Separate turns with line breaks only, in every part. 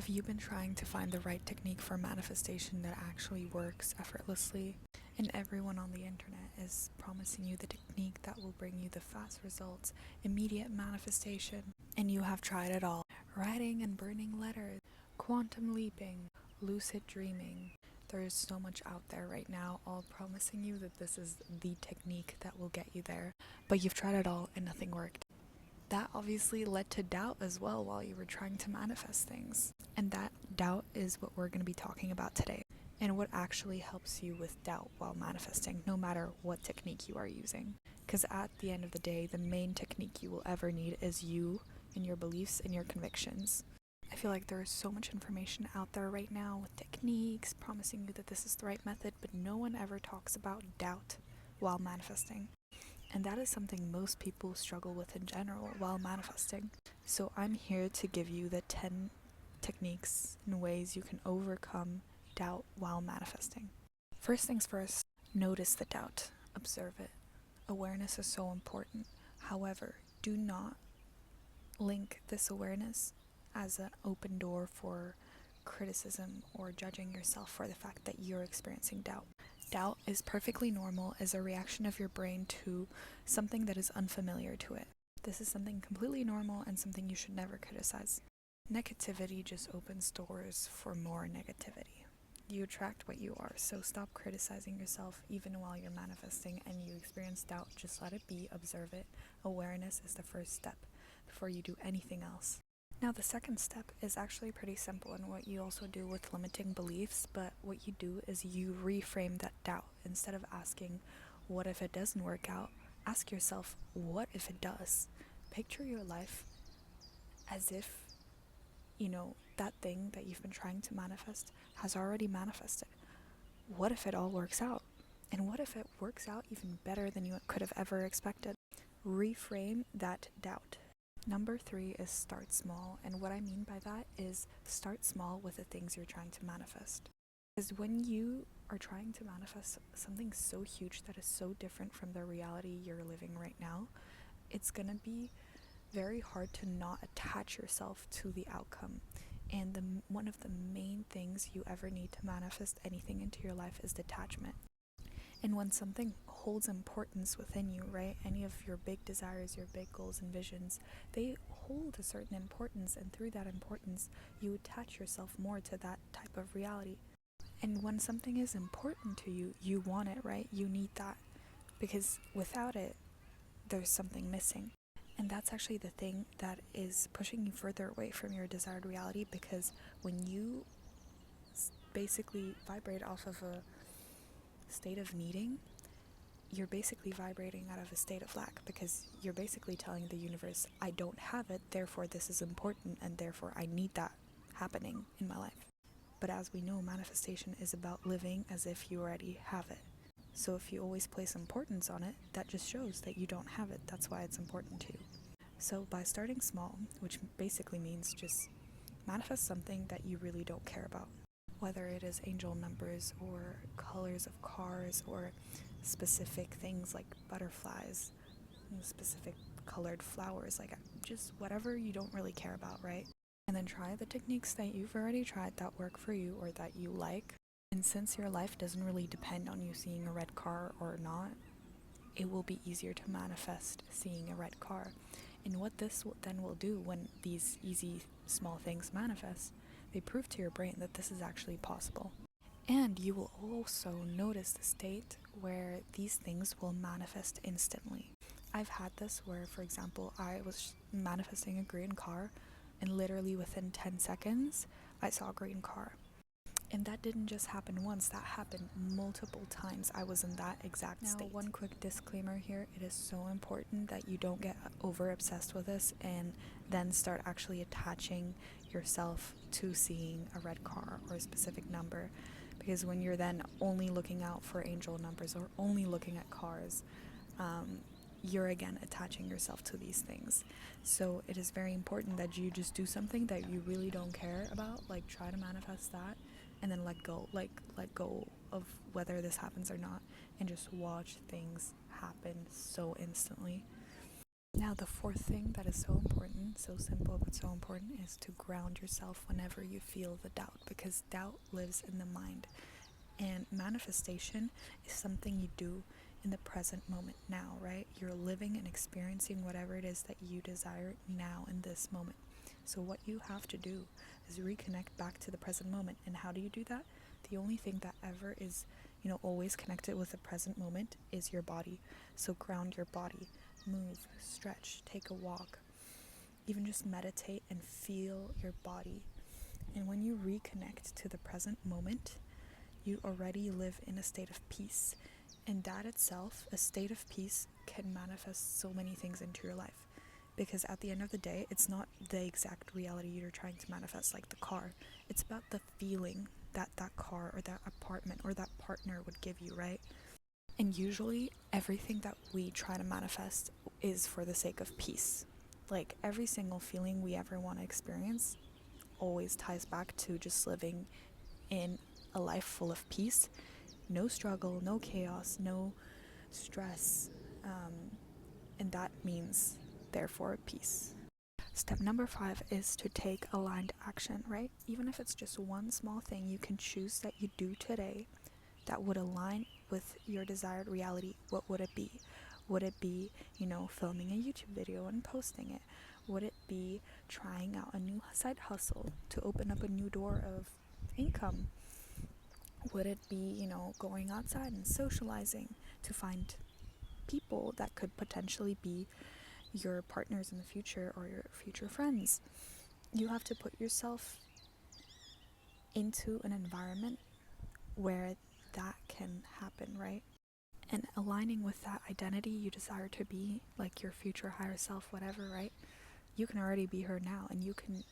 Have you been trying to find the right technique for manifestation that actually works effortlessly? And everyone on the internet is promising you the technique that will bring you the fast results, immediate manifestation, and you have tried it all. Writing and burning letters, quantum leaping, lucid dreaming. There is so much out there right now, all promising you that this is the technique that will get you there. But you've tried it all and nothing worked. That obviously led to doubt as well while you were trying to manifest things. And that doubt is what we're going to be talking about today, and what actually helps you with doubt while manifesting, no matter what technique you are using. Because at the end of the day, the main technique you will ever need is you and your beliefs and your convictions. I feel like there is so much information out there right now with techniques promising you that this is the right method, but no one ever talks about doubt while manifesting. And that is something most people struggle with in general while manifesting. So I'm here to give you the 10 techniques and ways you can overcome doubt while manifesting. First things first, notice the doubt. Observe it. Awareness is so important. However, do not link this awareness as an open door for criticism or judging yourself for the fact that you're experiencing doubt. Doubt is perfectly normal as a reaction of your brain to something that is unfamiliar to it. This is something completely normal and something you should never criticize. Negativity just opens doors for more negativity. You attract what you are, so stop criticizing yourself even while you're manifesting and you experience doubt. Just let it be, observe it. Awareness is the first step before you do anything else. Now, the second step is actually pretty simple in what you also do with limiting beliefs, but what you do is you reframe that doubt. Instead of asking, what if it doesn't work out? Ask yourself, what if it does? Picture your life as if, that thing that you've been trying to manifest has already manifested. What if it all works out? And what if it works out even better than you could have ever expected? Reframe that doubt. Number 3 is start small, and what I mean by that is start small with the things you're trying to manifest. Because when you are trying to manifest something so huge that is so different from the reality you're living right now, it's gonna be very hard to not attach yourself to the outcome. And one of the main things you ever need to manifest anything into your life is detachment. And when something holds importance within you, right, any of your big desires, your big goals and visions, they hold a certain importance, and through that importance, you attach yourself more to that type of reality. And when something is important to you, you want it, right? You need that, because without it, there's something missing. And that's actually the thing that is pushing you further away from your desired reality, because when you basically vibrate off of a state of needing, you're basically vibrating out of a state of lack, because you're basically telling the universe, I don't have it, therefore this is important, and therefore I need that happening in my life. But as we know, manifestation is about living as if you already have it. So if you always place importance on it, that just shows that you don't have it. That's why it's important to you. So by starting small, which basically means just manifest something that you really don't care about, whether it is angel numbers or colors of cars or specific things like butterflies, specific colored flowers, like just whatever you don't really care about, right? And then try the techniques that you've already tried that work for you or that you like. And since your life doesn't really depend on you seeing a red car or not, it will be easier to manifest seeing a red car. And what this then will do when these easy small things manifest, they prove to your brain that this is actually possible. And you will also notice the state where these things will manifest instantly. I've had this where, for example, I was manifesting a green car, and literally within 10 seconds, I saw a green car. And that didn't just happen once, that happened multiple times. I was in that exact state. Now, one quick disclaimer here, it is so important that you don't get over obsessed with this and then start actually attaching yourself to seeing a red car or a specific number. Because when you're then only looking out for angel numbers or only looking at cars, you're again attaching yourself to these things. So it is very important that you just do something that you really don't care about, like try to manifest that, and then let go of whether this happens or not, and just watch things happen so instantly. Now, the fourth thing that is so important, so simple but so important, is to ground yourself whenever you feel the doubt, because doubt lives in the mind. And manifestation is something you do in the present moment now, right? You're living and experiencing whatever it is that you desire now in this moment. So what you have to do is reconnect back to the present moment. And how do you do that? The only thing that ever is, always connected with the present moment is your body. So ground your body, move, stretch, take a walk, even just meditate and feel your body. And when you reconnect to the present moment, you already live in a state of peace. And that itself, a state of peace, can manifest so many things into your life. Because at the end of the day, it's not the exact reality you're trying to manifest, like the car. It's about the feeling that that car or that apartment or that partner would give you, right? And usually, everything that we try to manifest is for the sake of peace. Like every single feeling we ever want to experience always ties back to just living in a life full of peace. No struggle, no chaos, no stress. And that means, therefore, peace. Step number 5 is to take aligned action, right? Even if it's just one small thing you can choose that you do today that would align with your desired reality, what would it be? Would it be, filming a YouTube video and posting it? Would it be trying out a new side hustle to open up a new door of income? Would it be, going outside and socializing to find people that could potentially be your partners in the future or your future friends? You have to put yourself into an environment where that can happen, right? And aligning with that identity you desire to be, like your future higher self, whatever, right? You can already be her now, and you can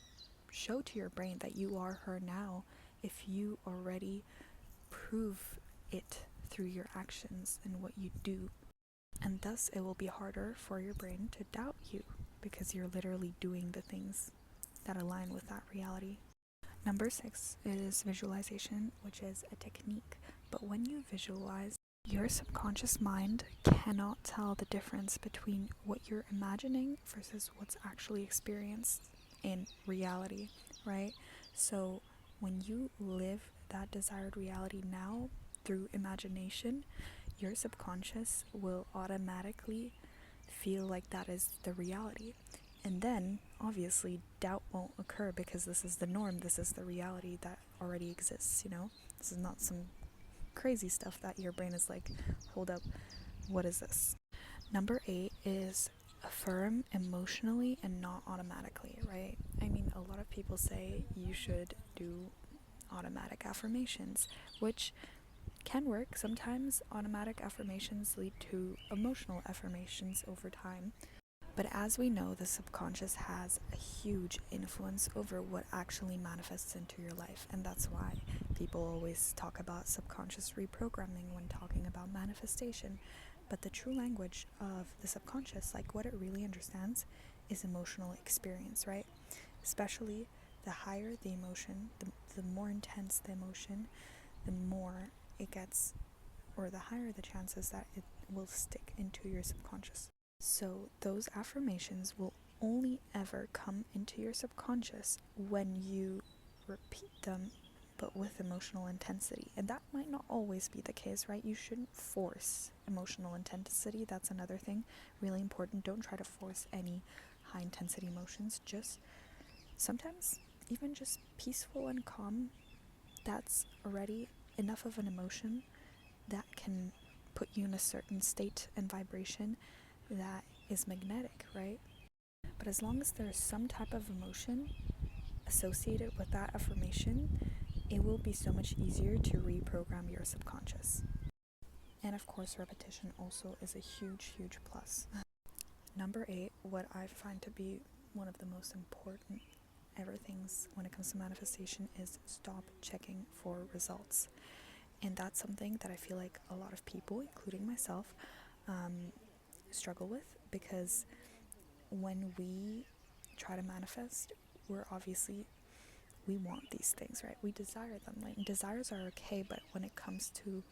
show to your brain that you are her now if you already prove it through your actions and what you do. And thus it will be harder for your brain to doubt you because you're literally doing the things that align with that reality. Number 6 is visualization, which is a technique. But when you visualize, your subconscious mind cannot tell the difference between what you're imagining versus what's actually experienced in reality, right? So when you live that desired reality now through imagination, your subconscious will automatically feel like that is the reality. And then, obviously, doubt won't occur because this is the norm, this is the reality that already exists, This is not some crazy stuff that your brain is like, hold up, what is this? Number 8 is affirm emotionally and not automatically, right? I mean, a lot of people say you should do automatic affirmations, which can work. Sometimes automatic affirmations lead to emotional affirmations over time. But as we know, the subconscious has a huge influence over what actually manifests into your life. And that's why people always talk about subconscious reprogramming when talking about manifestation. But the true language of the subconscious, like what it really understands, is emotional experience, right? Especially the higher the emotion, the more intense the emotion, the more it gets, or the higher the chances that it will stick into your subconscious. So those affirmations will only ever come into your subconscious when you repeat them, but with emotional intensity. And that might not always be the case, right? You shouldn't force emotional intensity. That's another thing, really important. Don't try to force any high intensity emotions. Just sometimes, even just peaceful and calm, that's already enough of an emotion that can put you in a certain state and vibration that is magnetic, right? But as long as there's some type of emotion associated with that affirmation, it will be so much easier to reprogram your subconscious. And of course, repetition also is a huge, huge plus. Number 8, what I find to be one of the most important things when it comes to manifestation is stop checking for results. And that's something that I feel like a lot of people, including myself, struggle with, because when we try to manifest, we want these things, right? We desire them. Like, desires are okay, but when it comes to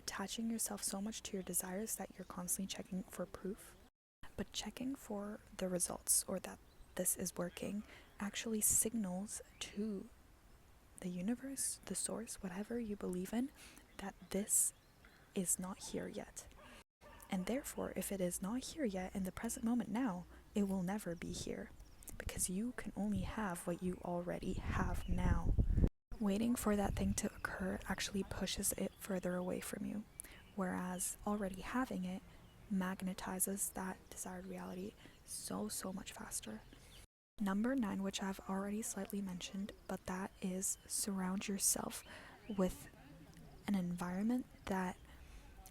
attaching yourself so much to your desires that you're constantly checking for proof, But checking for the results or that this is working actually signals to the universe, the source, whatever you believe in, that this is not here yet. And therefore, if it is not here yet in the present moment now, it will never be here, because you can only have what you already have now. Waiting for that thing to occur actually pushes it further away from you, whereas already having it magnetizes that desired reality so much faster. Number 9, which I've already slightly mentioned, but that is surround yourself with an environment that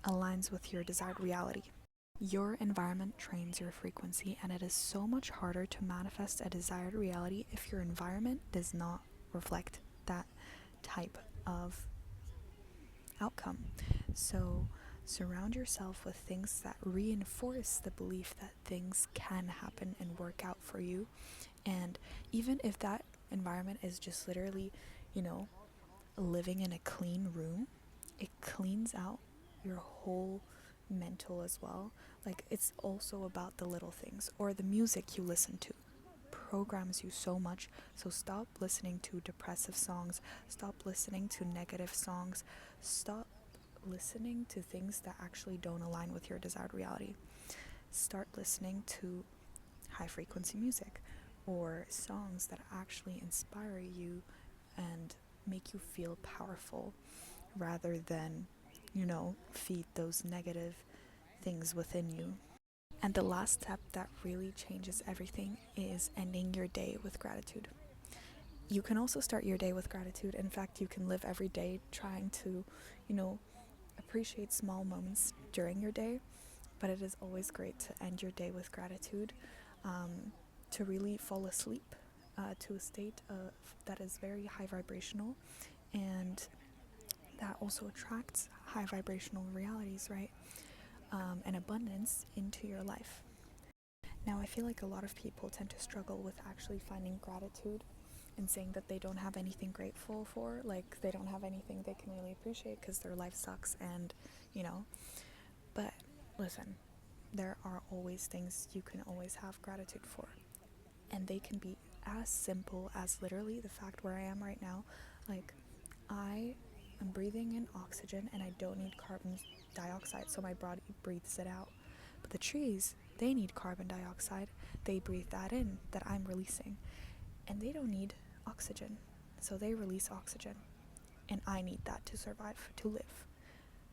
aligns with your desired reality. Your environment trains your frequency, and it is so much harder to manifest a desired reality if your environment does not reflect that type of outcome. So surround yourself with things that reinforce the belief that things can happen and work out for you. And even if that environment is just literally, living in a clean room, it cleans out your whole mental as well. Like, it's also about the little things, or the music you listen to programs you so much. So stop listening to depressive songs, stop listening to negative songs, stop listening to things that actually don't align with your desired reality. Start listening to high frequency music or songs that actually inspire you and make you feel powerful, rather than, feed those negative things within you. And the last step that really changes everything is ending your day with gratitude. You can also start your day with gratitude. In fact, you can live every day trying to, appreciate small moments during your day, but it is always great to end your day with gratitude, to really fall asleep to a state that is very high vibrational, and that also attracts high vibrational realities, right? And abundance into your life. Now, I feel like a lot of people tend to struggle with actually finding gratitude and saying that they don't have anything grateful for, like they don't have anything they can really appreciate because their life sucks, and but listen, there are always things you can always have gratitude for, and they can be as simple as literally the fact where I am right now. Like, I am breathing in oxygen and I don't need carbon dioxide, so my body breathes it out. But the trees, they need carbon dioxide. They breathe that in that I'm releasing, and they don't need oxygen, so they release oxygen, and I need that to survive, to live.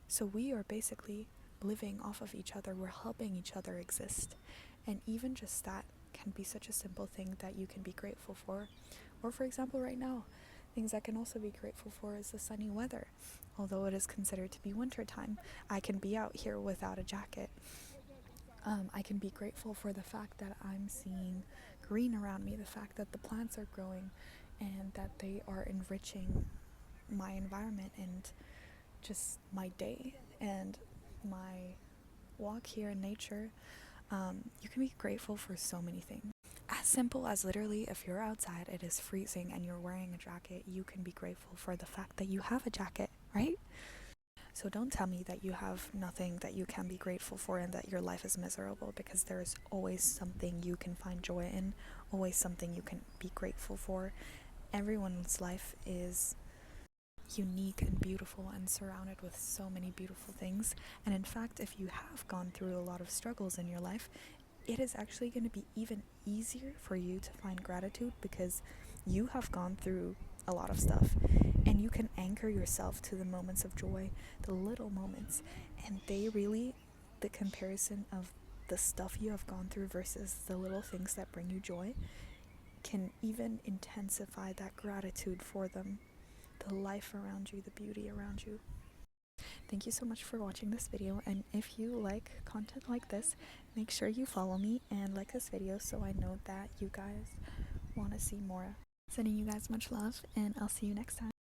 So we are basically living off of each other. We're helping each other exist, and even just that can be such a simple thing that you can be grateful for. Or for example, right now, things I can also be grateful for is the sunny weather. Although it is considered to be winter time, I can be out here without a jacket. I can be grateful for the fact that I'm seeing green around me, the fact that the plants are growing, and that they are enriching my environment and just my day and my walk here in nature. You can be grateful for so many things. As simple as literally, if you're outside, it is freezing and you're wearing a jacket, you can be grateful for the fact that you have a jacket, right? So don't tell me that you have nothing that you can be grateful for and that your life is miserable, because there is always something you can find joy in, always something you can be grateful for. Everyone's life is unique and beautiful and surrounded with so many beautiful things. And in fact, if you have gone through a lot of struggles in your life, it is actually going to be even easier for you to find gratitude, because you have gone through a lot of stuff, and you can anchor yourself to the moments of joy, the little moments, and they really, the comparison of the stuff you have gone through versus the little things that bring you joy, can even intensify that gratitude for them, the life around you, the beauty around you. Thank you so much for watching this video, and if you like content like this, make sure you follow me and like this video so I know that you guys want to see more. Sending you guys much love, and I'll see you next time.